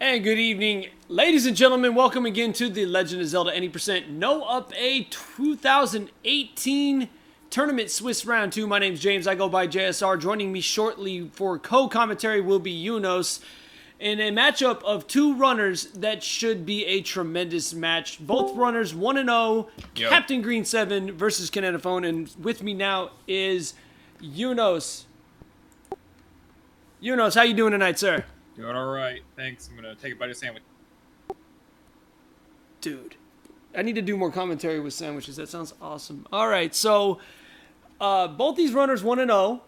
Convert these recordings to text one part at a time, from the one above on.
And good evening, ladies and gentlemen. Welcome again to the Legend of Zelda Any% No Up A 2018 Tournament Swiss Round 2. My name's James. I go by JSR. Joining me shortly for co-commentary will be Yunos in a matchup of two runners that should be a tremendous match. Both runners 1-0, CaptainGreen7 versus KHANanaphone. And with me now is Yunos. Yunos, how you doing tonight, sir? Doing all right. Thanks. I'm going to take a bite of sandwich. Dude, I need to do more commentary with sandwiches. That sounds awesome. All right, so both these runners 1-0.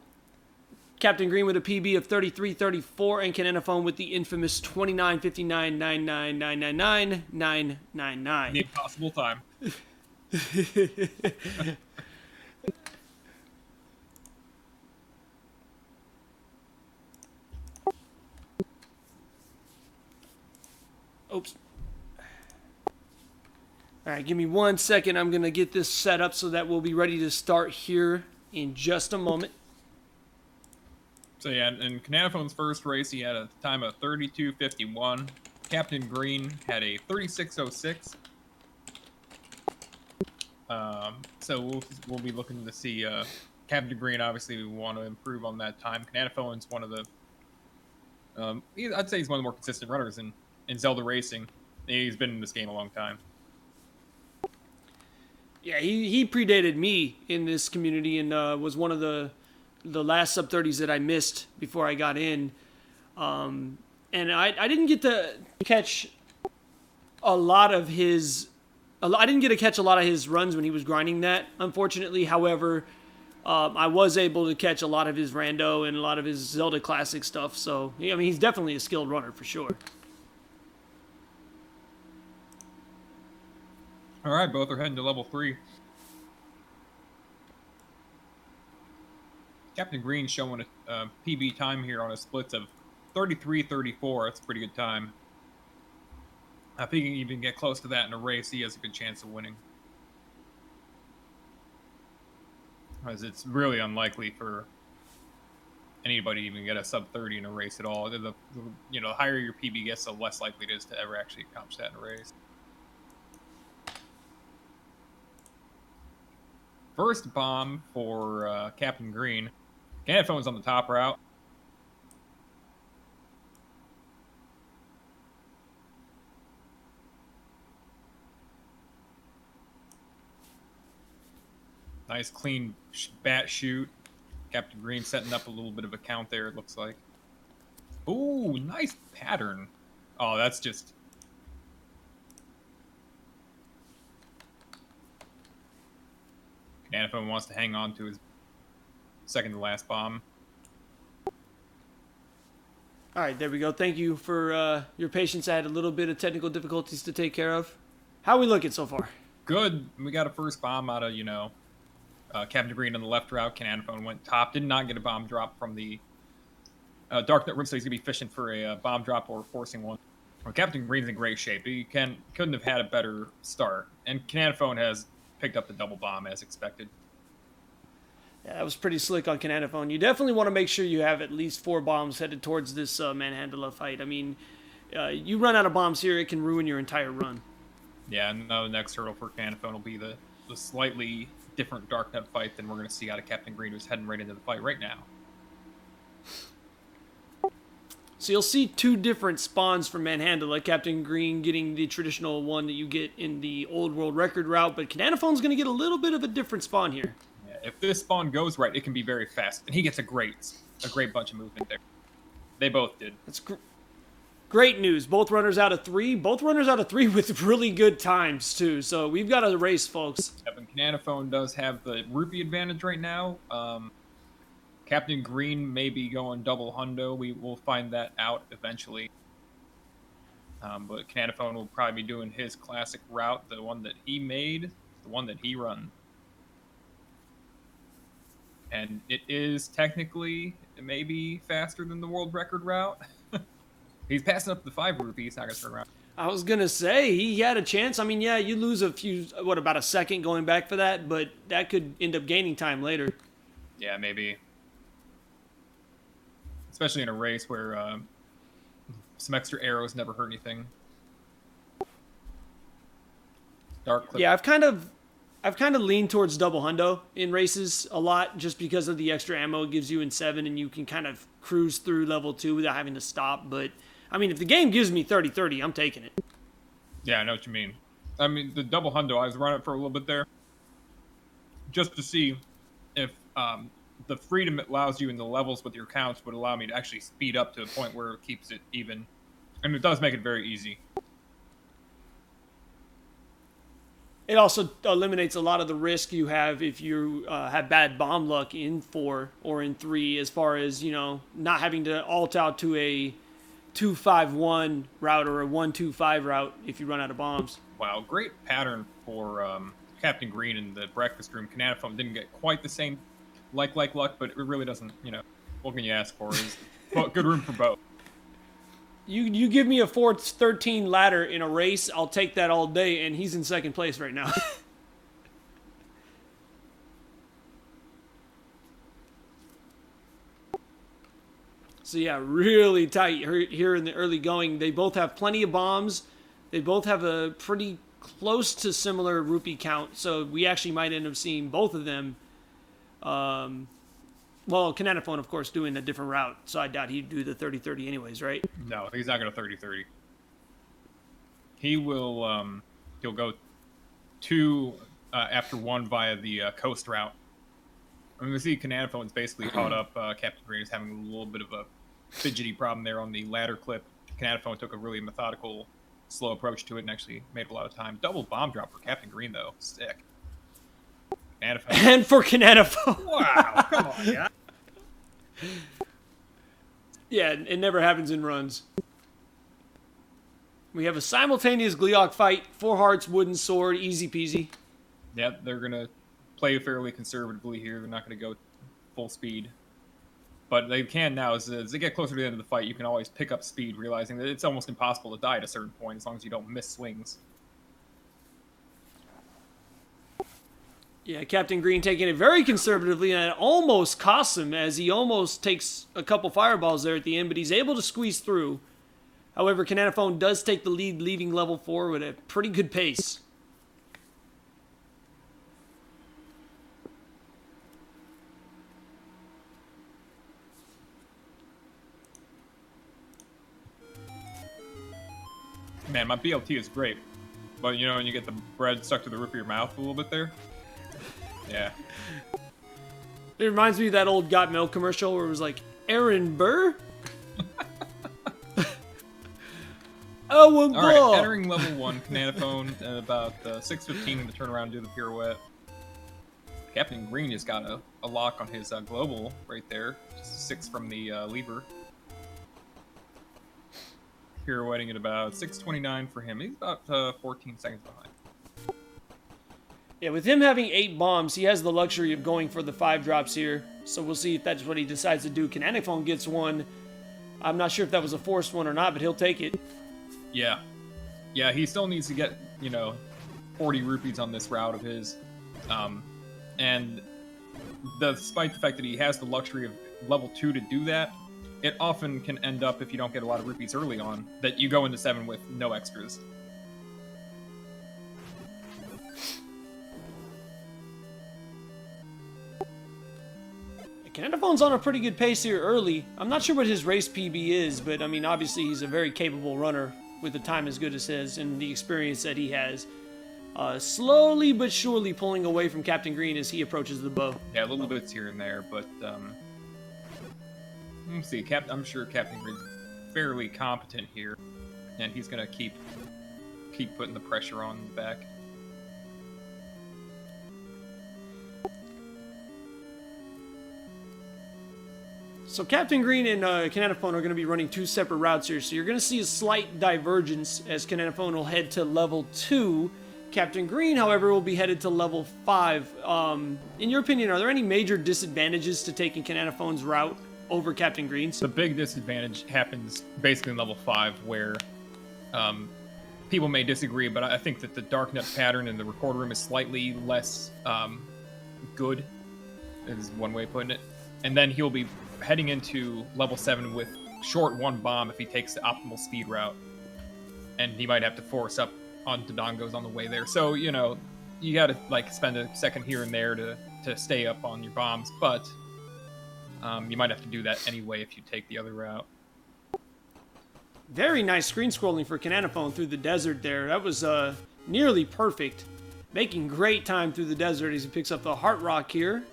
Captain Green with a PB of 33-34 and KHANanaphone with the infamous 29-59-99-999-999. The impossible time. Oops. All right, give me 1 second. I'm going to get this set up so that we'll be ready to start here in just a moment. So yeah, in KHANanaphone's first race, he had a time of 32:51. Captain Green had a 36:06. So we'll be looking to see Captain Green. Obviously, we want to improve on that time. KHANanaphone's one of the I'd say he's one of the more consistent runners in Zelda racing. He's been in this game a long time. Yeah, he predated me in this community and was one of the last sub-30s that I missed before I got in. And I didn't get to catch a lot of his... I didn't get to catch a lot of his runs when he was grinding that, unfortunately. However, I was able to catch a lot of his rando and a lot of his Zelda classic stuff. So, I mean, he's definitely a skilled runner for sure. All right, both are heading to level 3. Captain Green showing a PB time here on a splits of 33-34. That's a pretty good time. If he can even get close to that in a race, he has a good chance of winning. As it's really unlikely for anybody to even get a sub-30 in a race at all. The higher your PB gets, the less likely it is to ever actually accomplish that in a race. First bomb for Captain Green. KHANanaphone's on the top route. Nice clean bat shoot. Captain Green setting up a little bit of a count there, it looks like. Ooh, nice pattern. Oh, that's just... KHANanaphone wants to hang on to his second to last bomb. All right, there we go. Thank you for your patience. I had a little bit of technical difficulties to take care of. How are we looking so far? Good. We got a first bomb out of, Captain Green on the left route. KHANanaphone went top. Did not get a bomb drop from the Darknet room, so he's going to be fishing for a bomb drop or forcing one. Well, Captain Green's in great shape. He couldn't have had a better start. And KHANanaphone has picked up the double bomb as expected. Yeah, that was pretty slick on KHANanaphone. You definitely want to make sure you have at least 4 bombs headed towards this Manhandla fight. I mean, you run out of bombs here, it can ruin your entire run. Yeah, and now the next hurdle for KHANanaphone will be the slightly different Darknet fight than we're going to see out of Captain Green, who's heading right into the fight right now. So you'll see 2 different spawns from Manhandla. Captain Green getting the traditional one that you get in the old world record route, but KHANanaphone's going to get a little bit of a different spawn here. Yeah, if this spawn goes right, it can be very fast, and he gets a great bunch of movement there. They both did. That's great news. Both runners out of 3. Both runners out of 3 with really good times, too. So we've got a race, folks. And KHANanaphone does have the rupee advantage right now. Captain Green may be going double hundo. We will find that out eventually. But KHANanaphone will probably be doing his classic route, the one that he made, the one that he run. And it is technically maybe faster than the world record route. He's passing up the 5 rupees. Not going to turn around. I was going to say, he had a chance. I mean, yeah, you lose about a second going back for that, but that could end up gaining time later. Yeah, maybe. Especially in a race where some extra arrows never hurt anything. Dark clip. Yeah, I've kind of leaned towards double hundo in races a lot, just because of the extra ammo it gives you in 7, and you can kind of cruise through level 2 without having to stop. But I mean, if the game gives me 30-30, I'm taking it. Yeah, I know what you mean. I mean, the double hundo, I was running it for a little bit there, just to see if the freedom it allows you in the levels with your counts would allow me to actually speed up to a point where it keeps it even. And it does make it very easy. It also eliminates a lot of the risk you have if you have bad bomb luck in 4 or in 3, as far as, you know, not having to alt out to a 2-5-1 route or a 1-2-5 route if you run out of bombs. Wow, great pattern for Captain Green in the breakfast room. KHANanaphone didn't get quite the same luck, but it really doesn't, you know, what can you ask for? Is good room for both. You give me a 4-13 ladder in a race, I'll take that all day, and he's in second place right now. So yeah, really tight here in the early going. They both have plenty of bombs. They both have a pretty close to similar rupee count, so we actually might end up seeing both of them. Well, KHANanaphone, of course, doing a different route, so I doubt he'd do the 30-30 anyways, right? No, he's not going to 30-30. He will, he'll go 2 after 1 via the coast route. I mean, we see KHANanaphone's basically caught up. Captain Green is having a little bit of a fidgety problem there on the ladder clip. KHANanaphone took a really methodical, slow approach to it and actually made a lot of time. Double bomb drop for Captain Green, though. Sick. And for KHANanaphone. Wow, come on, yeah. Yeah, it never happens in runs. We have a simultaneous Gleeok fight. 4 hearts, wooden sword, easy peasy. Yeah, they're going to play fairly conservatively here. They're not going to go full speed. But they can now. As they get closer to the end of the fight, you can always pick up speed, realizing that it's almost impossible to die at a certain point as long as you don't miss swings. Yeah, Captain Green taking it very conservatively, and it almost costs him, as he almost takes a couple fireballs there at the end, but he's able to squeeze through. However, KHANanaphone does take the lead, leaving level 4 with a pretty good pace. Man, my BLT is great. But, you know, when you get the bread stuck to the roof of your mouth a little bit there? Yeah. It reminds me of that old Got Milk commercial where it was like, Aaron Burr? Oh, all right, entering level 1, KHANanaphone at about 6:15 to turn around and do the pirouette. Captain Green has got a lock on his global right there. Just 6 from the lever. Pirouetting at about 6:29 for him. He's about 14 seconds behind. Yeah, with him having 8 bombs, he has the luxury of going for the 5 drops here. So we'll see if that's what he decides to do. KHANanaphone gets one. I'm not sure if that was a forced one or not, but he'll take it. Yeah. Yeah, he still needs to get, you know, 40 rupees on this route of his. And despite the fact that he has the luxury of level 2 to do that, it often can end up, if you don't get a lot of rupees early on, that you go into 7 with no extras. KHANanaphone's on a pretty good pace here early. I'm not sure what his race PB is, but I mean, obviously he's a very capable runner with the time as good as his and the experience that he has. Slowly but surely pulling away from Captain Green as he approaches the bow. Yeah, little bits here and there, but let's see. I'm sure Captain Green's fairly competent here, and he's gonna keep putting the pressure on the back. So Captain Green and KHANanaphone are going to be running 2 separate routes here, so you're going to see a slight divergence as KHANanaphone will head to level 2. Captain Green, however, will be headed to level 5. In your opinion, are there any major disadvantages to taking KHANanaphone's route over Captain Green's? The big disadvantage happens basically in level 5, where people may disagree, but I think that the Darknet pattern in the record room is slightly less good, is one way of putting it. And then he'll be heading into level 7 with short one bomb if he takes the optimal speed route. And he might have to force up on Dodongos on the way there. So, you know, you gotta, like, spend a second here and there to stay up on your bombs, but you might have to do that anyway if you take the other route. Very nice screen scrolling for KHANanaphone through the desert there. That was nearly perfect. Making great time through the desert as he picks up the Heart Rock here.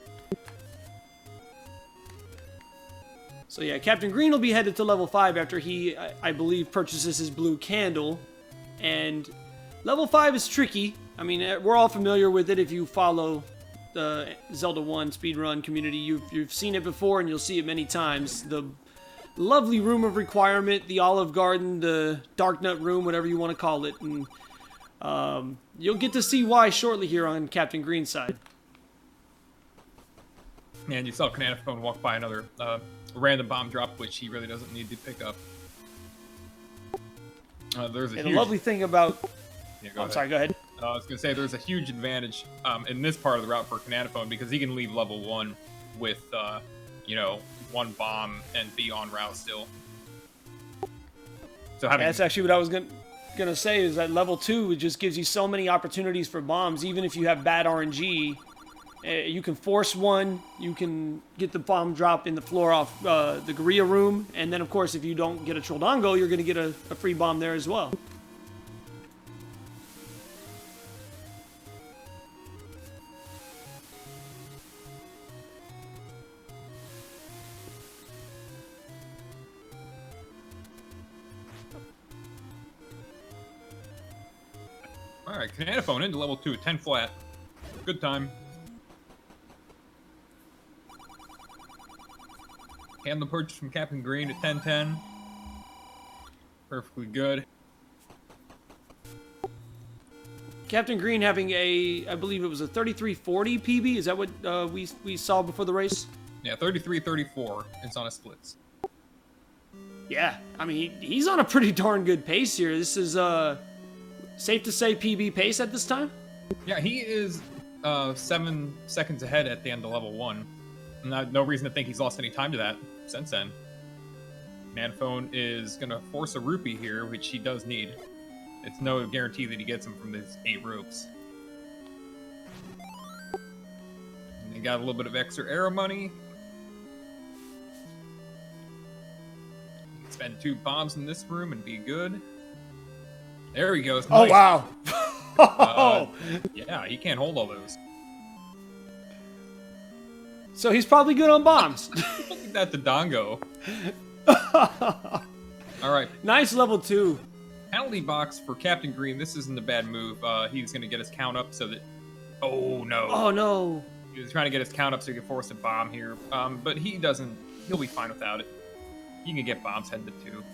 So yeah, Captain Green will be headed to level 5 after he, I believe, purchases his blue candle. And level 5 is tricky. I mean, we're all familiar with it if you follow the Zelda 1 speedrun community. You've seen it before and you'll see it many times. The lovely room of requirement, the Olive Garden, the Dark Nut room, whatever you want to call it. And you'll get to see why shortly here on Captain Green's side. And you saw KHANanaphone walk by another random bomb drop, which he really doesn't need to pick up. There's a huge... the lovely thing about... Yeah, I'm sorry, go ahead. I was going to say there's a huge advantage in this part of the route for KHANanaphone because he can leave level 1 with, you know, one bomb and be on route still. So having... That's actually what I was gonna say, is that level 2, it just gives you so many opportunities for bombs. Even if you have bad RNG, you can force one, you can get the bomb drop in the floor off the Gorilla room, and then of course if you don't get a Troldongo, you're gonna get a free bomb there as well. Alright, KHANanaphone into level 2, 10 flat. Good time. And the purchase from Captain Green at 10-10. Perfectly good. Captain Green having I believe it was a 3340 PB. Is that what we saw before the race? Yeah, 33-34. It's on a splits. Yeah, I mean, he's on a pretty darn good pace here. This is safe to say PB pace at this time? Yeah, he is 7 seconds ahead at the end of level 1. No reason to think he's lost any time to that since then. KHANanaphone is going to force a rupee here, which he does need. It's no guarantee that he gets them from these 8 ropes. And he got a little bit of extra arrow money. He can spend 2 bombs in this room and be good. There he goes. Nice. Oh, wow. Yeah, he can't hold all those. So he's probably good on bombs. Look at that Dodongo. All right. Nice level 2. Penalty box for Captain Green. This isn't a bad move. He's going to get his count up so that... Oh, no. Oh, no. He was trying to get his count up so he could force a bomb here. But he doesn't... He'll be fine without it. He can get bombs headed to 2.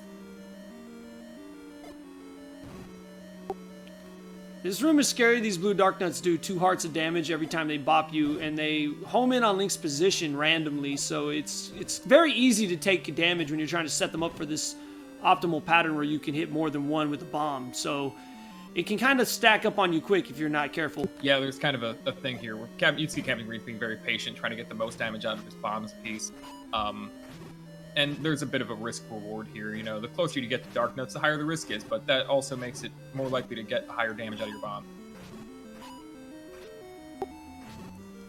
This room is scary. These blue Dark Nuts do 2 hearts of damage every time they bop you, and they home in on Link's position randomly, so it's very easy to take damage when you're trying to set them up for this optimal pattern where you can hit more than one with a bomb. So it can kind of stack up on you quick if you're not careful. Yeah, there's kind of a thing here where you see Captain Green being very patient, trying to get the most damage out of his bombs piece. And there's a bit of a risk reward here. You know, the closer you get to Dark Nuts, the higher the risk is, but that also makes it more likely to get higher damage out of your bomb.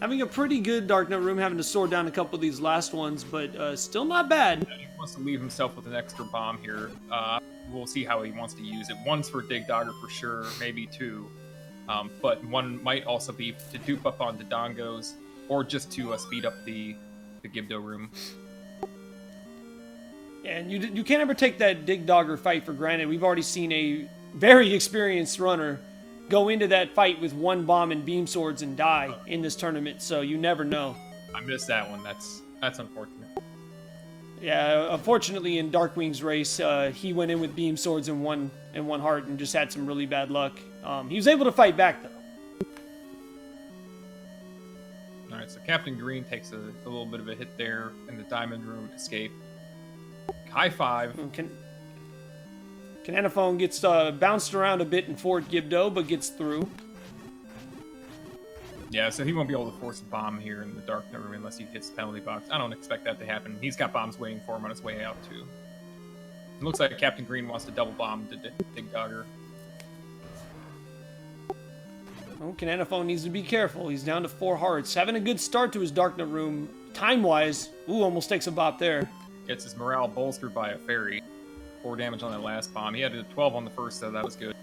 Having a pretty good Dark Nut room, having to sword down a couple of these last ones, but still not bad. Yeah, he wants to leave himself with an extra bomb here. We'll see how he wants to use it. One's for Dig Dogger for sure, maybe 2. But one might also be to dupe up on Dodongos, or just to speed up the Gibdo room. And you can't ever take that Dig Dogger fight for granted. We've already seen a very experienced runner go into that fight with 1 bomb and beam swords and die in this tournament, so you never know. I missed that one. That's unfortunate. Yeah, unfortunately in Darkwing's race, he went in with beam swords and one heart and just had some really bad luck. He was able to fight back though. Alright, so Captain Green takes a little bit of a hit there in the Diamond Room escape. High 5. KHANanaphone gets bounced around a bit in Fort Gibdo, but gets through. Yeah, so he won't be able to force a bomb here in the Dark Room unless he hits the penalty box. I don't expect that to happen. He's got bombs waiting for him on his way out, too. It looks like Captain Green wants to double bomb the Dig Dogger. Oh, KHANanaphone needs to be careful. He's down to 4 hearts. Having a good start to his Darknet room, time-wise. Ooh, almost takes a bop there. Gets his morale bolstered by a fairy. 4 damage on that last bomb. He had a 12 on the first, so that was good.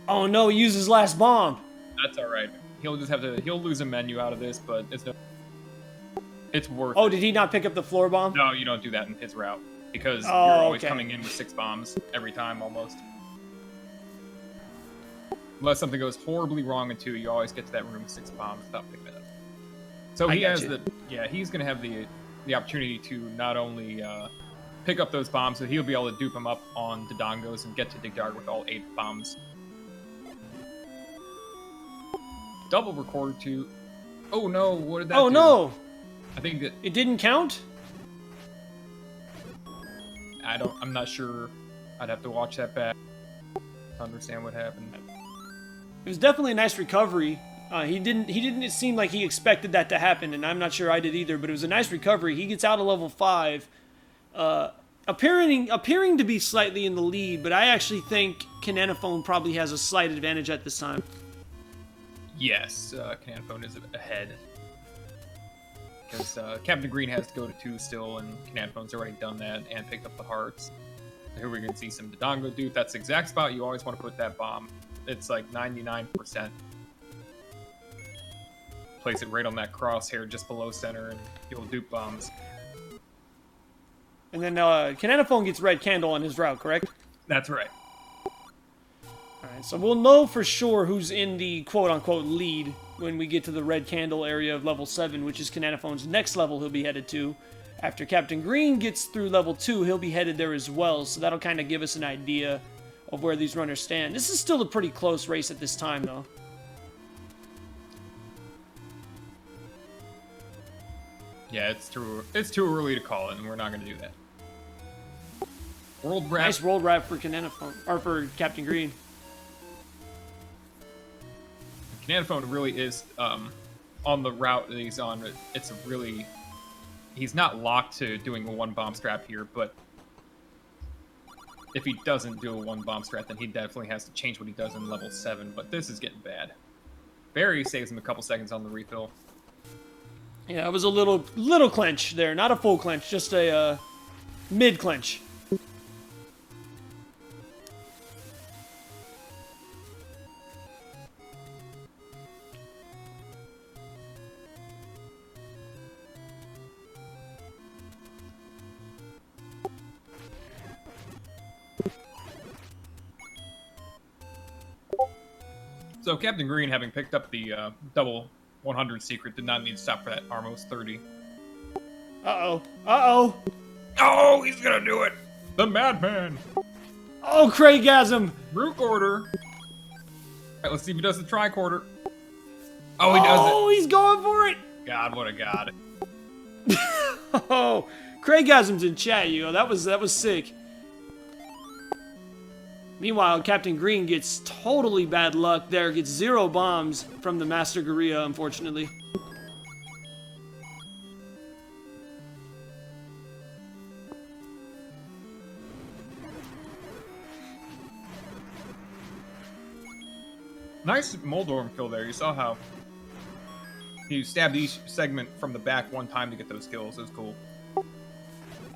Oh no, he used his last bomb. That's alright. He'll lose a menu out of this, but it's worth it. Oh, did he not pick up the floor bomb? No, you don't do that in his route. Because you're always okay. coming in with 6 bombs every time, almost. Unless something goes horribly wrong in 2, you always get to that room with 6 bombs without picking it up. So he has he's going to have the opportunity to not only pick up those bombs, but he'll be able to dupe them up on the Dongos and get to Dig Dog with all 8 bombs. Double recorder to... Oh no, what did that do? Oh no! I think that... It didn't count? I'm not sure. I'd have to watch that back to understand what happened. It was definitely a nice recovery. He didn't seem like he expected that to happen, and I'm not sure I did either, but it was a nice recovery. He gets out of level 5, appearing to be slightly in the lead, but I actually think KHANanaphone probably has a slight advantage at this time. Yes, KHANanaphone is ahead. Because Captain Green has to go to 2 still, and KHANanaphone's already done that and picked up the hearts. So here we're going to see some Dodongo dupe. That's the exact spot you always want to put that bomb. It's like 99%. Place it right on that crosshair just below center, and you'll dupe bombs. And then KHANanaphone gets red candle on his route, correct? That's right. Alright, so we'll know for sure who's in the quote-unquote lead when we get to the red candle area of level 7, which is KHANanaphone's next level he'll be headed to. After Captain Green gets through level 2, he'll be headed there as well, so that'll kind of give us an idea of where these runners stand. This is still a pretty close race at this time, though. Yeah, it's too early to call it, and we're not going to do that. World Wrap. Nice world wrap for KHANanaphone, or for Captain Green. KHANanaphone really is on the route that he's on. He's not locked to doing a 1 bomb strap here, but if he doesn't do a 1 bomb strat, then he definitely has to change what he does in level 7, but this is getting bad. Barry saves him a couple seconds on the refill. Yeah, it was a little clench there. Not a full clench, just a mid-clench. So Captain Green, having picked up the double 100 secret, did not need to stop for that Armos 30. Uh-oh. Uh-oh. Oh, he's gonna do it! The Madman! Oh, Craigasm! Root order! Alright, let's see if he does the tricorder. Oh, he does it! Oh, he's going for it! God, what a god. Oh, Craigasm's in chat, you know. That was sick. Meanwhile, Captain Green gets totally bad luck there. Gets 0 bombs from the Master Gorilla, unfortunately. Nice Moldorm kill there. You saw how he stabbed each segment from the back 1 time to get those kills. It was cool.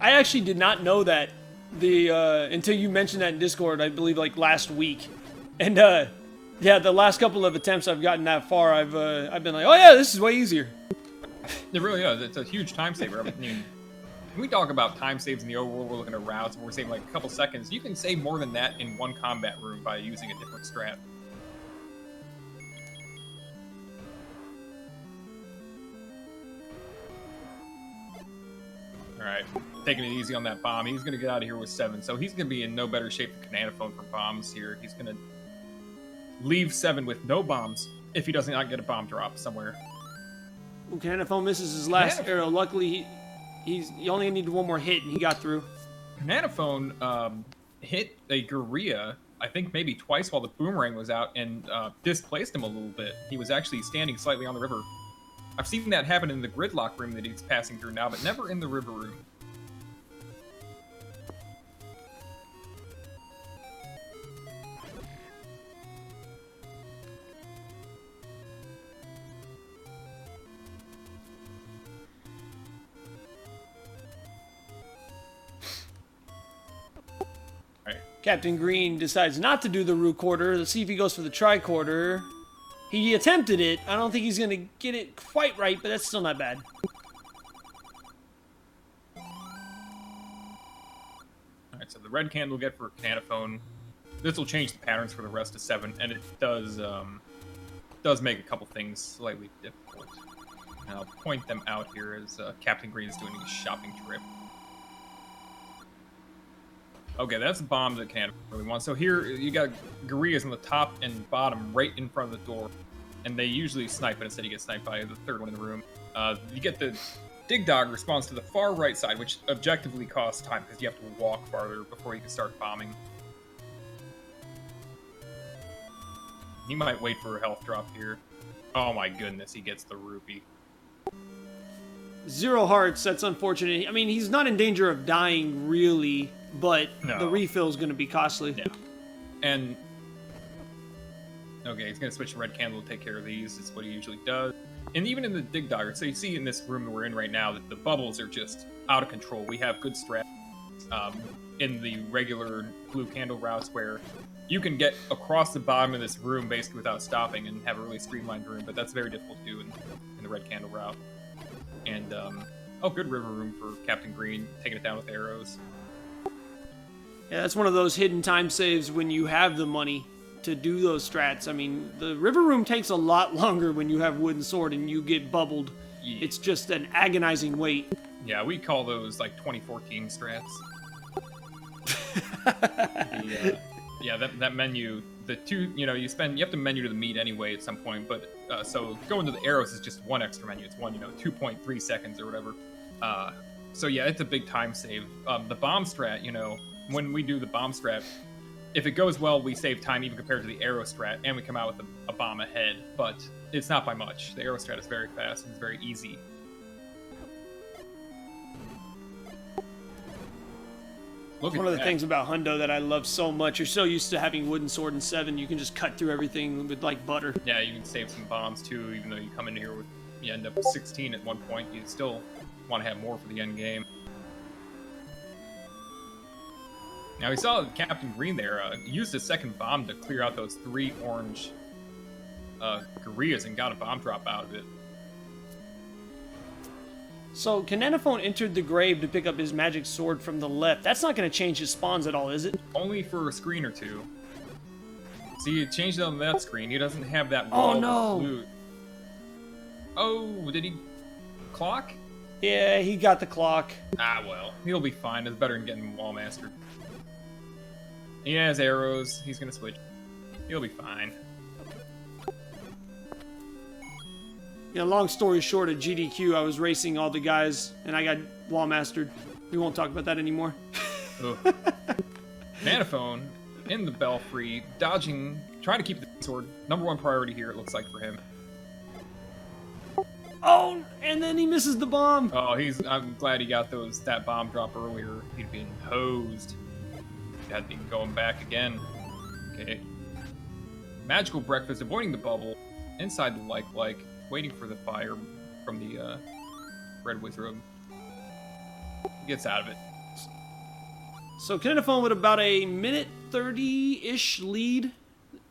I actually did not know that until you mentioned that in Discord, I believe, like last week. And yeah, the last couple of attempts I've gotten that far, I've been like, oh yeah, this is way easier. It really is. It's a huge time saver. I mean, when we talk about time saves in the overworld, we're looking at routes, and we're saving like a couple seconds. You can save more than that in 1 combat room by using a different strat. Alright, taking it easy on that bomb. He's going to get out of here with 7, so he's going to be in no better shape than KHANanaphone for bombs here. He's going to leave 7 with no bombs if he does not get a bomb drop somewhere. Well, KHANanaphone misses his last arrow. Luckily, he only needed 1 more hit, and he got through. KHANanaphone hit a Gorilla, I think maybe twice while the boomerang was out, and displaced him a little bit. He was actually standing slightly on the river. I've seen that happen in the gridlock room that he's passing through now, but never in the river room. Captain Green decides not to do the root quarter. Let's see if he goes for the tricorder. He attempted it. I don't think he's going to get it quite right, but that's still not bad. Alright, so the red candle get for CHANanaphone. This will change the patterns for the rest of 7, and it does make a couple things slightly difficult. And I'll point them out here as Captain Green is doing a shopping trip. Okay, that's a bomb that CHANanaphone really wants. So here, you got gorillas on the top and bottom right in front of the door. And they usually snipe, but instead you get sniped by the third one in the room. You get the Dig Dog response to the far right side, which objectively costs time, because you have to walk farther before you can start bombing. He might wait for a health drop here. Oh my goodness, he gets the rupee. 0 hearts, that's unfortunate. I mean, he's not in danger of dying, really, but the refill is going to be costly. Yeah. And... okay, he's going to switch to red candle to take care of these. It's what he usually does. And even in the Dig Dogger, so you see in this room that we're in right now that the bubbles are just out of control. We have good strats in the regular blue candle routes where you can get across the bottom of this room basically without stopping and have a really streamlined room, but that's very difficult to do in the red candle route. And, oh, good river room for Captain Green, taking it down with arrows. Yeah, that's one of those hidden time saves when you have the money to do those strats. I mean, the river room takes a lot longer when you have wooden sword and you get bubbled. Yeah. It's just an agonizing wait. Yeah, we call those, like, 2014 strats. Yeah, that menu, the two, you have to menu to the meat anyway at some point, but, so going to the arrows is just one extra menu. It's 2.3 seconds or whatever. So yeah, it's a big time save. The bomb strat, when we do the bomb strat, if it goes well, we save time even compared to the arrow strat, and we come out with a bomb ahead, but it's not by much. The arrow strat is very fast and it's very easy. One of the things about Hundo that I love so much, you're so used to having wooden sword in 7, you can just cut through everything with, like, butter. Yeah, you can save some bombs, too, even though you come in here with, you end up with 16 at one point, you still want to have more for the end game. Now, we saw Captain Green there used his second bomb to clear out those 3 orange gorillas and got a bomb drop out of it. So, CHANanaphone entered the grave to pick up his magic sword from the left. That's not going to change his spawns at all, is it? Only for a screen or two. See, it changed it on that screen. He doesn't have that wall of loot. Oh, did he clock? Yeah, he got the clock. Ah, well. He'll be fine. It's better than getting wall mastered. He has arrows. He's going to switch. He'll be fine. Yeah, long story short, at GDQ, I was racing all the guys, and I got wall mastered. We won't talk about that anymore. CHANanaphone in the belfry, dodging, trying to keep the sword. Number 1 priority here, it looks like, for him. Oh, and then he misses the bomb. Oh, I'm glad he got that bomb drop earlier. He'd been hosed. Had been going back again. Okay. Magical breakfast, avoiding the bubble. Inside the like. Waiting for the fire from the red wizard. He gets out of it. So CHANanaphone with about a minute 30-ish lead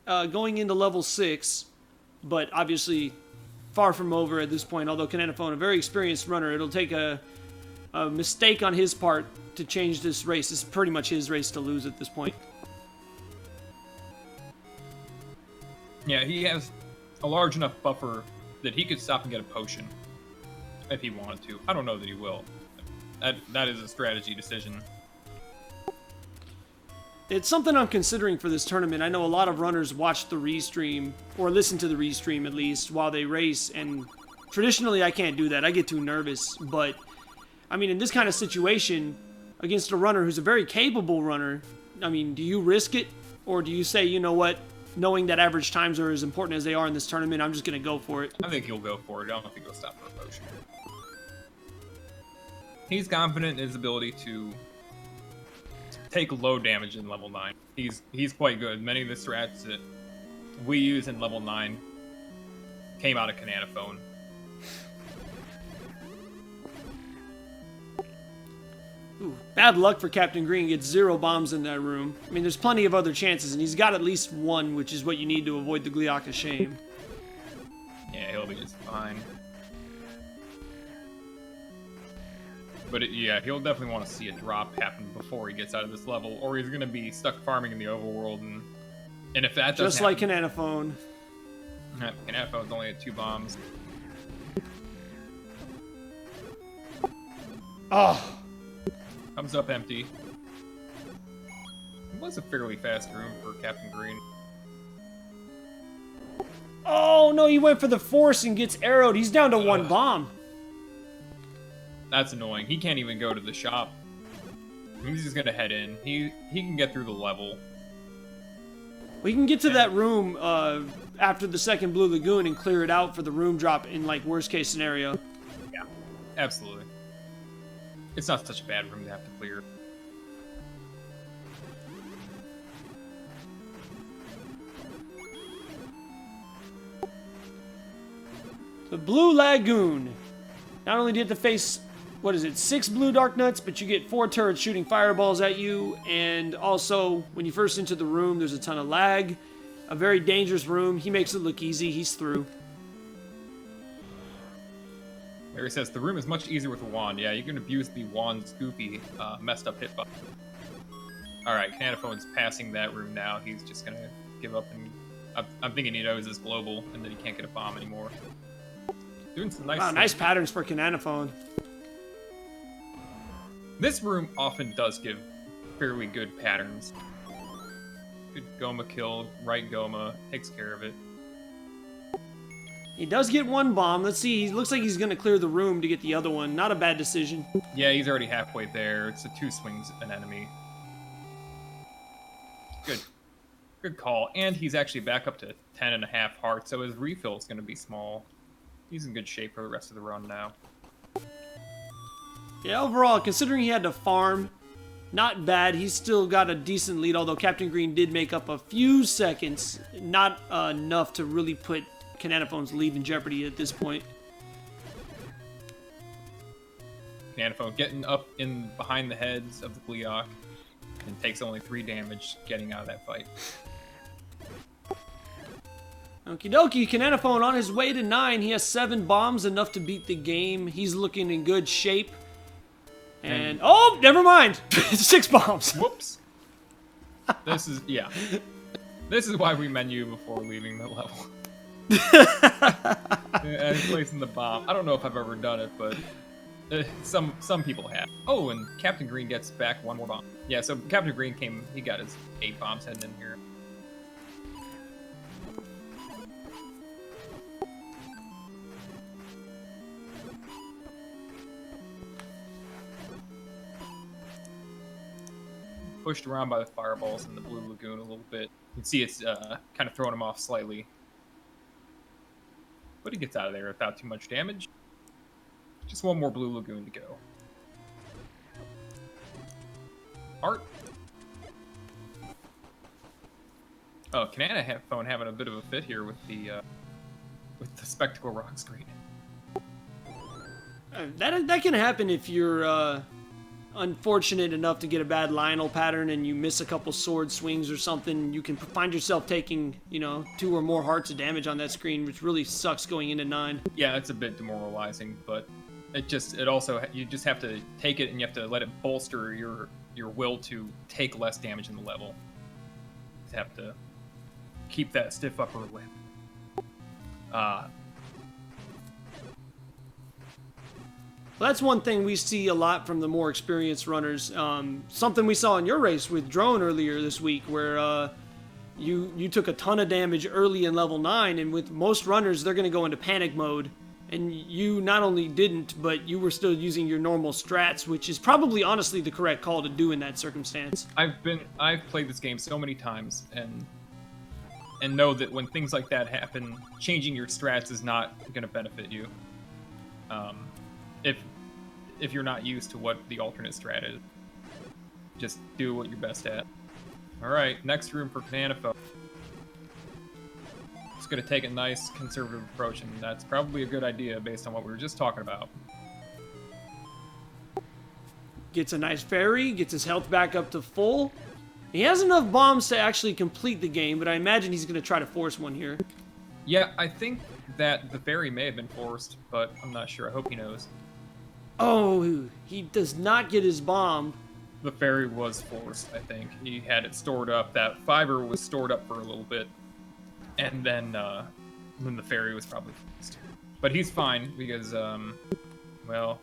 going into level 6, but obviously far from over at this point. Although CHANanaphone, a very experienced runner, it'll take a mistake on his part to change this race. This is pretty much his race to lose at this point. Yeah, he has a large enough buffer that he could stop and get a potion if he wanted to. I don't know that he will. That is a strategy decision. It's something I'm considering for this tournament. I know a lot of runners watch the restream, or listen to the restream at least, while they race, and traditionally I can't do that. I get too nervous, but I mean, in this kind of situation, against a runner who's a very capable runner, I mean, do you risk it? Or do you say, you know what, knowing that average times are as important as they are in this tournament, I'm just going to go for it? I think he'll go for it. I don't think he'll stop for a potion. He's confident in his ability to take low damage in level 9. He's quite good. Many of the strats that we use in level 9 came out of CHANanaphone. Ooh, bad luck for Captain Green. Gets 0 bombs in that room. I mean, there's plenty of other chances, and he's got at least 1, which is what you need to avoid the Gliaka shame. Yeah, he'll be just fine. But yeah, he'll definitely want to see a drop happen before he gets out of this level, or he's gonna be stuck farming in the overworld, and if that doesn't just like KHANanaphone. KHANanaphone's only at 2 bombs. Oh. Comes up empty. It was a fairly fast room for Captain Green. Oh no, he went for the force and gets arrowed. He's down to 1 bomb. That's annoying. He can't even go to the shop. He's just gonna head in. He can get through the level. We can get to that room after the second Blue Lagoon and clear it out for the room drop in like worst case scenario. Yeah, absolutely. It's not such a bad room to have to clear. The Blue Lagoon. Not only do you have to face, 6 blue Dark Nuts, but you get 4 turrets shooting fireballs at you, and also, when you first enter the room, there's a ton of lag. A very dangerous room. He makes it look easy. He's through. Larry says, the room is much easier with a wand. Yeah, you can abuse the wand's goofy, messed up hitbox. Alright, KHANanaphone's passing that room now. He's just gonna give up, and I'm thinking he knows it's global, and that he can't get a bomb anymore. Doing some nice things. Nice patterns for KHANanaphone. This room often does give fairly good patterns. Good Goma kill, right Goma, takes care of it. He does get 1 bomb. Let's see, he looks like he's going to clear the room to get the other one. Not a bad decision. Yeah, he's already halfway there. It's a 2 swings an enemy. Good call. And he's actually back up to 10.5 hearts, so his refill is going to be small. He's in good shape for the rest of the run now. Yeah, overall, considering he had to farm, not bad. He's still got a decent lead, although Captain Green did make up a few seconds. Not enough to really put KHANanaphone's lead in jeopardy at this point. KHANanaphone getting up in behind the heads of the Gliok, and takes only 3 damage getting out of that fight. Okie dokie, KHANanaphone on his way to 9. He has 7 bombs, enough to beat the game. He's looking in good shape. And oh, never mind. 6 bombs. Whoops. This is why we menu before leaving the level. And placing the bomb. I don't know if I've ever done it, but some people have. Oh, and Captain Green gets back 1 more bomb. Yeah, so Captain Green he got his 8 bombs heading in here. Pushed around by the fireballs in the Blue Lagoon a little bit. You can see it's kind of throwing him off slightly. But he gets out of there without too much damage. Just 1 more Blue Lagoon to go. Art. Oh, KHANanaphone having a bit of a fit here with the Spectacle Rock screen. That can happen if you're unfortunate enough to get a bad Lionel pattern and you miss a couple sword swings or something. You can find yourself taking, 2 or more hearts of damage on that screen, which really sucks going into 9. Yeah, it's a bit demoralizing, but it also, you just have to take it and you have to let it bolster your will to take less damage in the level. You have to keep that stiff upper lip. Well, that's one thing we see a lot from the more experienced runners. Something we saw in your race with Drone earlier this week, where you took a ton of damage early in level 9, and with most runners, they're going to go into panic mode. And you not only didn't, but you were still using your normal strats, which is probably honestly the correct call to do in that circumstance. I've played this game so many times and know that when things like that happen, changing your strats is not going to benefit you. If you're not used to what the alternate strat is, just do what you're best at. All right, next room for KHANanaphone. It's going to take a nice conservative approach, and that's probably a good idea based on what we were just talking about. Gets a nice fairy, gets his health back up to full. He has enough bombs to actually complete the game, but I imagine he's going to try to force one here. Yeah, I think that the fairy may have been forced, but I'm not sure. I hope he knows. Oh, he does not get his bomb. The fairy was forced, I think. He had it stored up. That fiber was stored up for a little bit. And then the fairy was probably forced. But he's fine, because, well,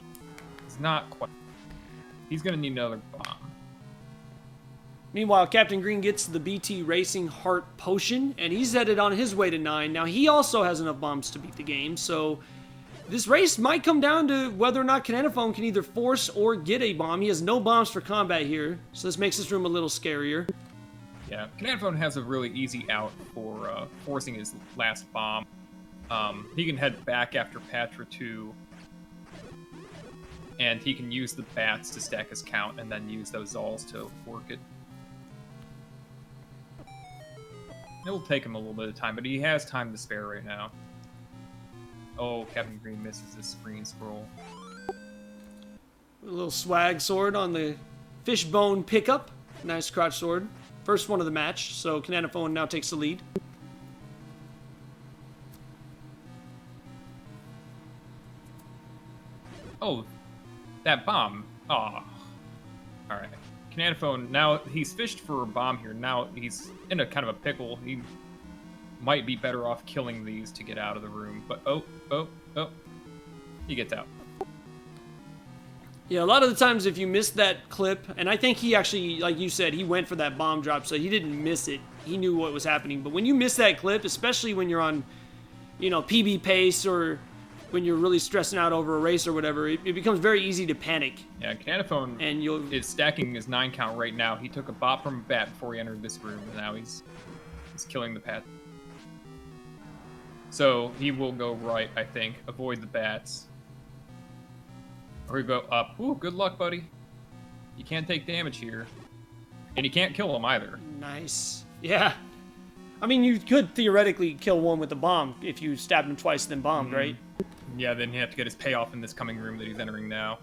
it's not quite... He's going to need another bomb. Meanwhile, Captain Green gets the BT Racing Heart Potion, and he's headed on his way to 9. Now, he also has enough bombs to beat the game, so this race might come down to whether or not KHANanaphone can either force or get a bomb. He has no bombs for combat here, so this makes this room a little scarier. Yeah, KHANanaphone has a really easy out for forcing his last bomb. He can head back after Patra 2, and he can use the bats to stack his count, and then use those Zals to work it. It'll take him a little bit of time, but he has time to spare right now. Oh, Captain Green misses his screen scroll. A little swag sword on the fishbone pickup. Nice crotch sword. First one of the match, so KHANanaphone now takes the lead. Oh, that bomb. Oh. Alright. KHANanaphone, now he's fished for a bomb here. Now he's in a kind of a pickle. He might be better off killing these to get out of the room. But oh. He gets out. Yeah, a lot of the times if you miss that clip, and I think he actually, like you said, he went for that bomb drop, so he didn't miss it. He knew what was happening. But when you miss that clip, especially when you're on, you know, PB pace or when you're really stressing out over a race or whatever, it becomes very easy to panic. Yeah, KHANanaphone is stacking his 9 count right now. He took a bop from a bat before he entered this room, and now he's killing the bat. So he will go right, I think. Avoid the bats. Or he go up. Ooh, good luck, buddy. You can't take damage here. And you can't kill him either. Nice. Yeah. I mean, you could theoretically kill one with a bomb if you stabbed him twice and then bombed, right? Yeah, then you have to get his payoff in this coming room that he's entering now.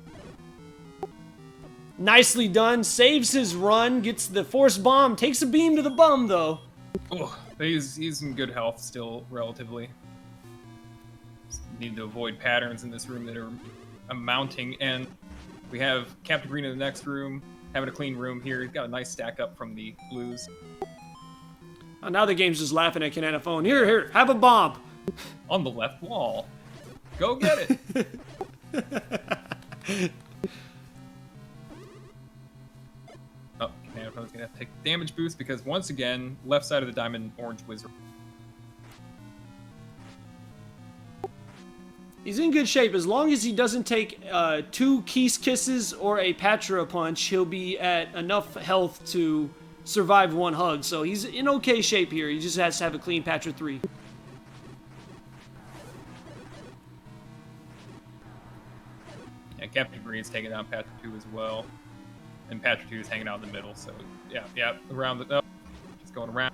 Nicely done. Saves his run. Gets the force bomb. Takes a beam to the bum, though. Oh, he's in good health still, relatively. Just need to avoid patterns in this room that are mounting. And we have Captain Green in the next room, having a clean room here. He's got a nice stack up from the blues. Oh, now the game's just laughing at KHANanaphone. Here, have a bomb. On the left wall. Go get it. Oh, KHANanaphone's gonna have to take damage boost because once again, left side of the diamond orange wizard. He's in good shape. As long as he doesn't take 2 Keese Kisses or a Patra punch, he'll be at enough health to survive 1 hug. So he's in okay shape here. He just has to have a clean Patra 3. Yeah, Captain Green's taking down Patra 2 as well. And Patra 2 is hanging out in the middle, so yeah, around the... Oh, just going around.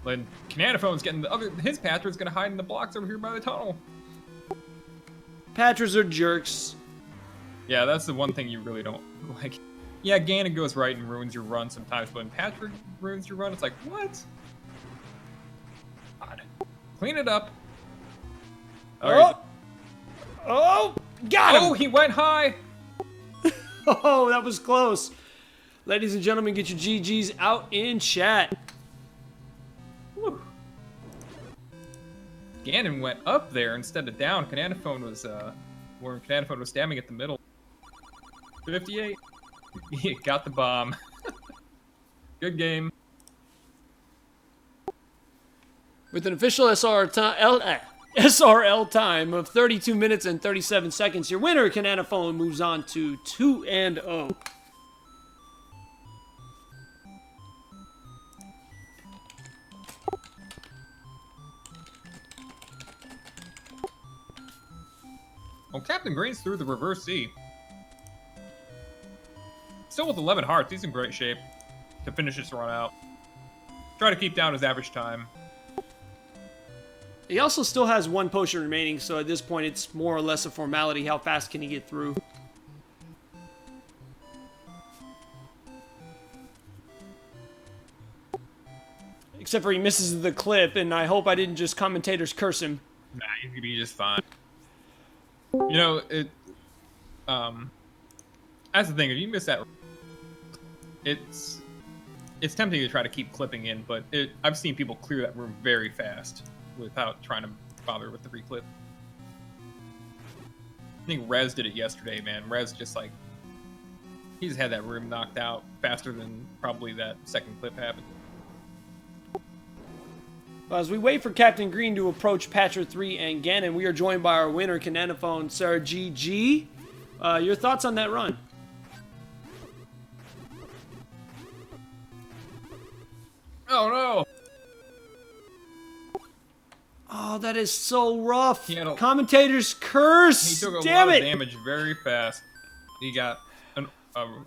Then KHANanaphone's getting his Patra's gonna hide in the blocks over here by the tunnel. Patras are jerks. Yeah, that's the one thing you really don't like. Yeah, Ganon goes right and ruins your run sometimes, but when Patra ruins your run, it's like, what? God. Clean it up. Oh, got him! Oh, he went high! Oh, that was close. Ladies and gentlemen, get your GGs out in chat. Whew. Ganon went up there instead of down. KHANanaphone was, where KHANanaphone was stabbing at the middle. 58. He got the bomb. Good game. With an official SRL time of 32 minutes and 37 seconds, your winner, KHANanaphone, moves on to 2-0. Well, Captain Green's through the reverse C. Still with 11 hearts, he's in great shape to finish this run out. Try to keep down his average time. He also still has 1 potion remaining, so at this point it's more or less a formality. How fast can he get through? Except for he misses the clip, and I hope I didn't just commentators curse him. Nah, he's gonna be just fine. You know, that's the thing. If you miss that, it's tempting to try to keep clipping in, but I've seen people clear that room very fast without trying to bother with the reclip. I think Rez did it yesterday, man. Rez just like he's had that room knocked out faster than probably that second clip happened. Well, as we wait for Captain Green to approach Patcher 3 and Ganon, we are joined by our winner, CHANanaphone, Sir GG. Your thoughts on that run? Oh no! Oh, that is so rough. He Commentators curse. took a Damn lot it. of damage very fast. He got an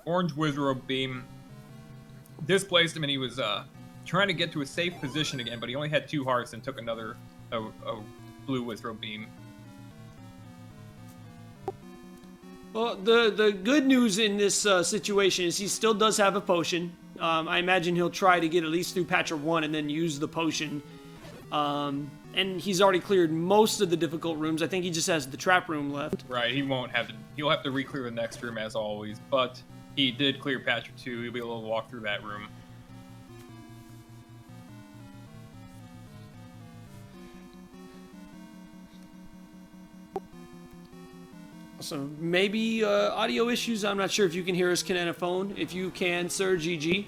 orange Wizrobe beam, displaced him, and he was trying to get to a safe position again, but he only had 2 hearts and took another a blue Wizrobe beam. Well, the good news in this situation is he still does have a potion. I imagine he'll try to get at least through Patcher 1 and then use the potion. And he's already cleared most of the difficult rooms. I think he just has the trap room left. Right, he'll have to re-clear the next room as always, but he did clear Patcher 2. He'll be able to walk through that room. So maybe audio issues. I'm not sure if you can hear us, CHANanaphone. If you can, Sir GG.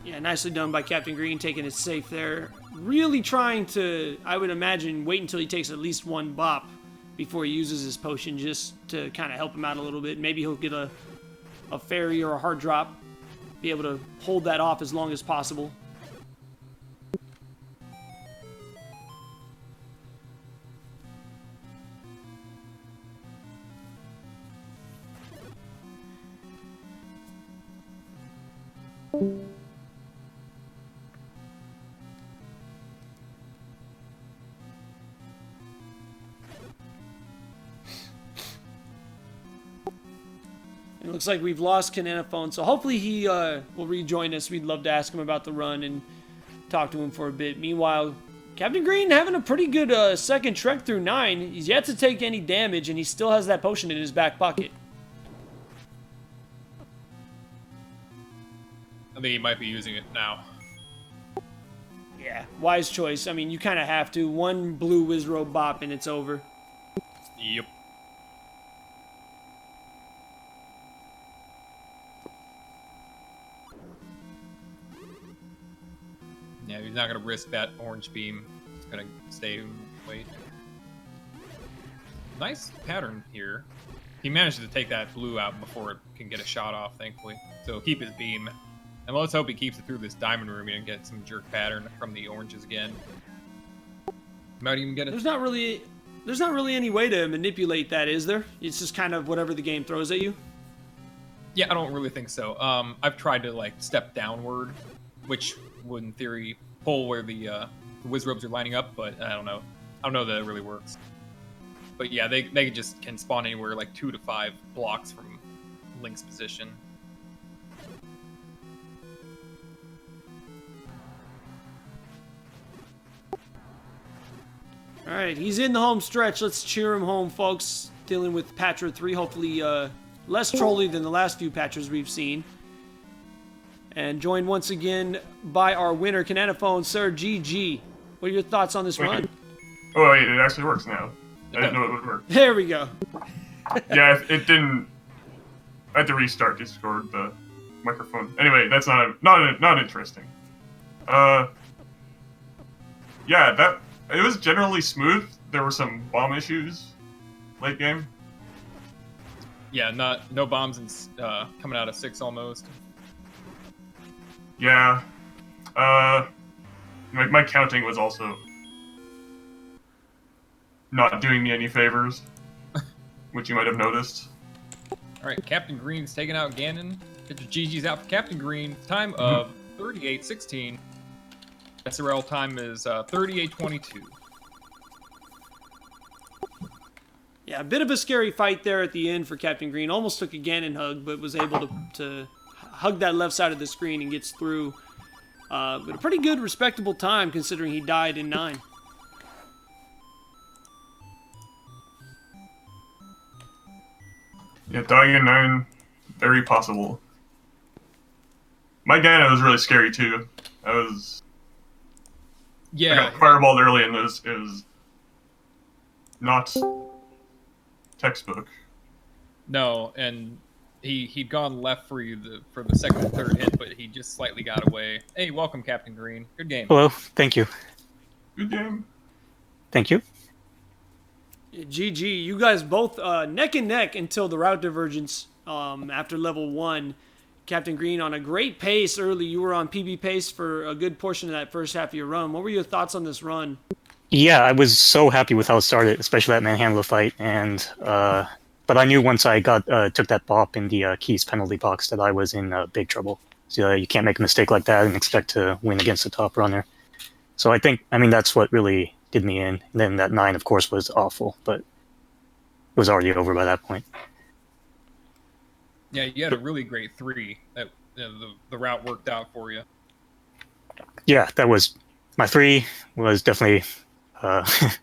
Yeah, nicely done by Captain Green, taking it safe there. Really trying to, I would imagine, wait until he takes at least 1 bop before he uses his potion, just to kind of help him out a little bit. Maybe he'll get a fairy or a hard drop. Be able to hold that off as long as possible. It looks like we've lost CHANanaphone, so hopefully he will rejoin us. We'd love to ask him about the run and talk to him for a bit. Meanwhile, Captain Green having a pretty good second trek through 9. He's yet to take any damage, and he still has that potion in his back pocket. I think he might be using it now. Yeah, wise choice. I mean, you kind of have to. 1 blue Wizrobe bop, and it's over. Yep. Yeah, he's not going to risk that orange beam. He's going to stay and wait. Nice pattern here. He managed to take that blue out before it can get a shot off, thankfully. So he'll keep his beam. And let's hope he keeps it through this diamond room and get some jerk pattern from the oranges again. Might even get it. There's not really any way to manipulate that, is there? It's just kind of whatever the game throws at you. Yeah, I don't really think so. I've tried to like step downward, which would in theory pull where the Wizrobes are lining up, but I don't know. I don't know that it really works. But yeah, they just can spawn anywhere like 2 to 5 blocks from Link's position. All right, he's in the home stretch. Let's cheer him home, folks. Dealing with Patcher 3, hopefully less trolly than the last few Patchers we've seen. And joined once again by our winner, CHANanaphone, Sir GG. What are your thoughts on this run? Oh, wait, it actually works now. I didn't know it would work. There we go. Yeah, it didn't. I had to restart Discord, the microphone. Anyway, that's not interesting. Yeah, it was generally smooth. There were some bomb issues late game. Yeah, no bombs and coming out of 6 almost. Yeah. My counting was also not doing me any favors, which you might have noticed. All right, Captain Green's taking out Ganon. Get your GG's out for Captain Green. Time of 38:16. SRL time is 38:22. Yeah, a bit of a scary fight there at the end for Captain Green. Almost took a Ganon hug, but was able to hug that left side of the screen and gets through. But a pretty good, respectable time considering he died in 9. Yeah, dying in 9, very possible. My Ganon was really scary too. I got fireballed early and it was not textbook. No, and he'd gone left for you for the second and third hit, but he just slightly got away. Hey, welcome, Captain Green. Good game. Hello, thank you. Good game. Thank you. GG, you guys both neck and neck until the route divergence after level 1. Captain Green on a great pace early. You were on PB pace for a good portion of that first half of your run. What were your thoughts on this run? Yeah, I was so happy with how it started, especially that manhandler fight, and but I knew once I took that bop in the keys penalty box that I was in big trouble. So you can't make a mistake like that and expect to win against the top runner. So I mean that's what really did me in. And then that 9, of course, was awful, but it was already over by that point. Yeah, you had a really great 3. That the route worked out for you. Yeah, that was my 3 was definitely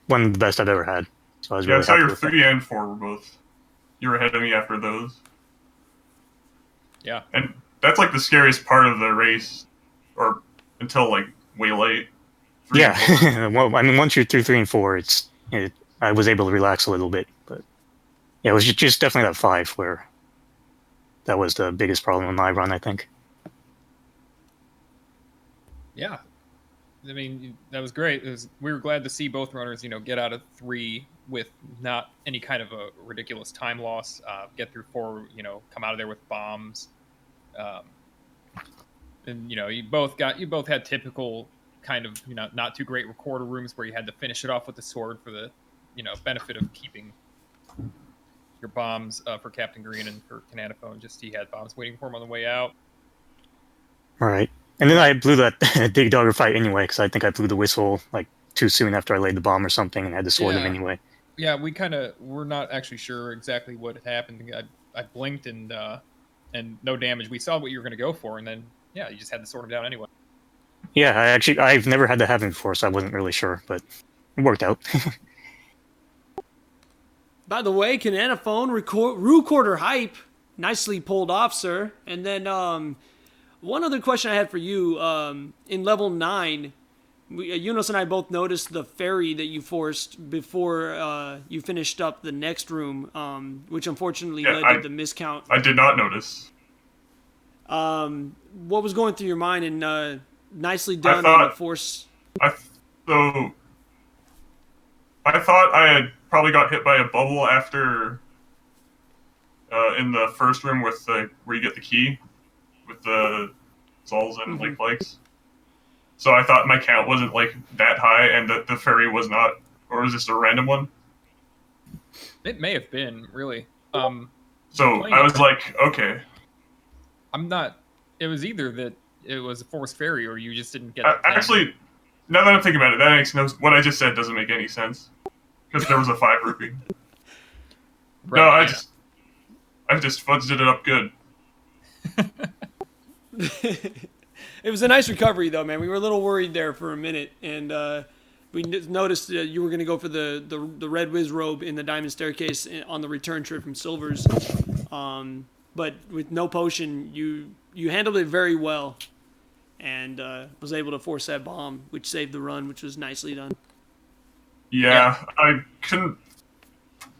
one of the best I've ever had. So I was Yeah, really I saw happy your with that. 3 and 4 were both. You were ahead of me after those. Yeah. And that's like the scariest part of the race, or until like way late. 3 and 4. Yeah, well, I mean, once you're through 3 and 4, I was able to relax a little bit, but yeah, it was just definitely that 5 where that was the biggest problem in my run, I think. Yeah. I mean, that was great. We were glad to see both runners, get out of 3 with not any kind of a ridiculous time loss. Get through 4, come out of there with bombs. And you both had typical kind of not too great recorder rooms where you had to finish it off with the sword for the benefit of keeping your bombs for Captain Green, and for KHANanaphone, just he had bombs waiting for him on the way out. Right. And then I blew that Dig Dogger fight anyway, because I think I blew the whistle like too soon after I laid the bomb or something and had to sword him anyway. Yeah, we're not actually sure exactly what had happened. I blinked and no damage. We saw what you were going to go for, and then you just had to sword him down anyway. Yeah, I've never had that happen before, so I wasn't really sure, but it worked out. By the way, KHANanaphone, recorder hype. Nicely pulled off, sir. And then one other question I had for you. In level 9, Yunus and I both noticed the fairy that you forced before you finished up the next room, which unfortunately led to the miscount. I did not notice. What was going through your mind? And nicely done on the force. I thought I had probably got hit by a bubble after in the first room with where you get the key with the Zulls and Lake Lakes. So I thought my count wasn't like that high, and that the fairy was not, or was this a random one? It may have been, really. So I was like, okay. I'm not. It was either that it was a forced fairy, or you just didn't get. Actually, now that I'm thinking about it, that makes no. What I just said doesn't make any sense, because there was a 5 rupee. Right, no, I just fudged it up good. It was a nice recovery, though, man. We were a little worried there for a minute, and we noticed that you were going to go for the red whiz robe in the diamond staircase on the return trip from Silver's. But with no potion, you handled it very well, and was able to force that bomb, which saved the run, which was nicely done. Yeah, I couldn't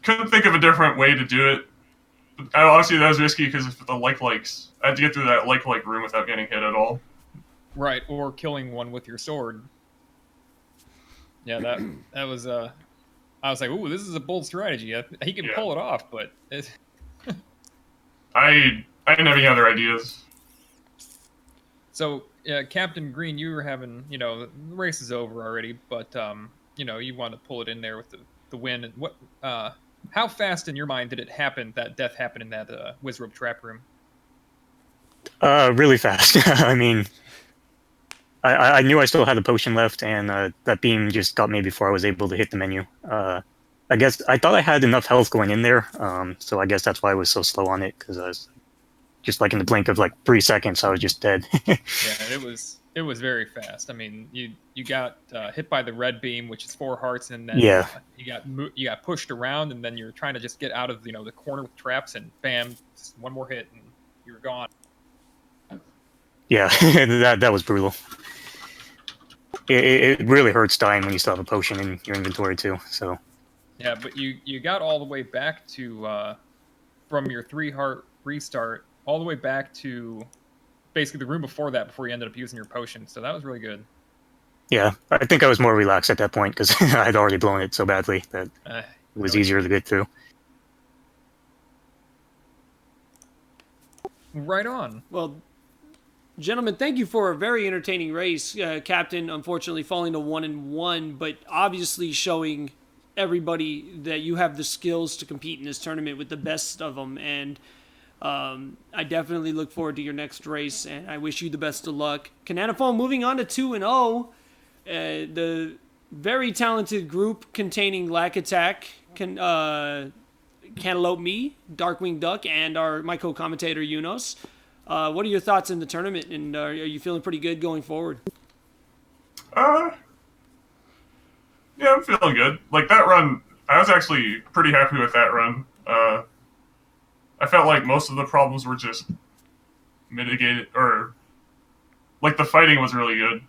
think of a different way to do it. Obviously, that was risky because of the likes. I had to get through that like room without getting hit at all. Right, or killing one with your sword. Yeah, that was I was like, ooh, this is a bold strategy. He can pull it off, but I didn't have any other ideas. So, Captain Green, you were having, the race is over already, but you want to pull it in there with the win. And what? How fast in your mind did it happen? That death happened in that Wizrobe trap room? Really fast. I mean, I knew I still had the potion left, and that beam just got me before I was able to hit the menu. I guess I thought I had enough health going in there, so I guess that's why I was so slow on it, because I was just like in the blink of like 3 seconds, I was just dead. Yeah, it was very fast. I mean, you got hit by the red beam, which is 4 hearts, and then Yeah. you got pushed around, and then you're trying to just get out of the corner with traps, and bam, just one more hit, and you're gone. Yeah, that was brutal. It really hurts dying when you still have a potion in your inventory too. So Yeah, but you got all the way back to from your 3 heart restart all the way back to basically the room before that, before you ended up using your potion. So that was really good. yeah, I think I was more relaxed at that point because I'd already blown it so badly that it was really easier to get through. Right on. Well, gentlemen, thank you for a very entertaining race. Captain, unfortunately, falling to 1-1, but obviously showing everybody that you have the skills to compete in this tournament with the best of them. And I definitely look forward to your next race, and I wish you the best of luck. KHANanaphone moving on to 2-0. The very talented group containing Lack Attack, Cantaloupe Me, Darkwing Duck, and my co-commentator Yunos. What are your thoughts in the tournament, and are you feeling pretty good going forward? Yeah, I'm feeling good. Like that run, I was actually pretty happy with that run. I felt like most of the problems were just mitigated, or like the fighting was really good.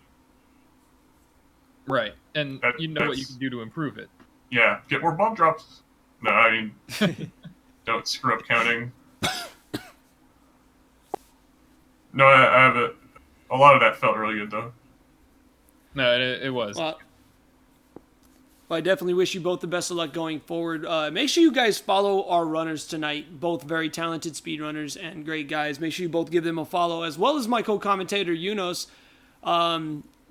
Right, and you know what you can do to improve it. Yeah, get more bomb drops. No, I mean, don't screw up counting. No, I have it. A lot of that felt really good, though. No, it was. Well, I definitely wish you both the best of luck going forward. Make sure you guys follow our runners tonight. Both very talented speedrunners and great guys. Make sure you both give them a follow, as well as my co-commentator, Yunos.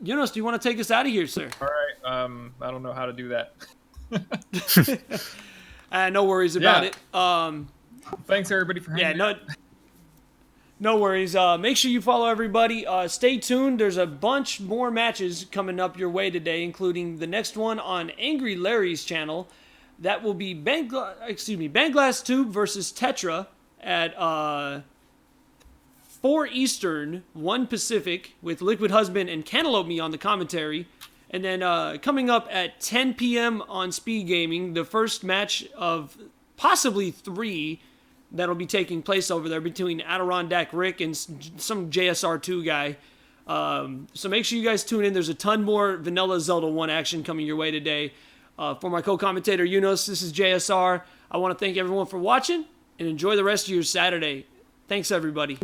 Yunos, do you want to take us out of here, sir? All right. I don't know how to do that. No worries about it. Thanks, everybody, for hanging out. No worries. Make sure you follow everybody. Stay tuned. There's a bunch more matches coming up your way today, including the next one on Angry Larry's channel. That will be Banglass Tube versus Tetra at 4 Eastern, 1 Pacific, with Liquid Husband and Cantaloupe Me on the commentary. And then coming up at 10 p.m. on Speed Gaming, the first match of possibly 3 that'll be taking place over there between Adirondack Rick and some JSR2 guy. So make sure you guys tune in. There's a ton more vanilla Zelda 1 action coming your way today. For my co-commentator Yunos, this is JSR. I want to thank everyone for watching, and enjoy the rest of your Saturday. Thanks, everybody.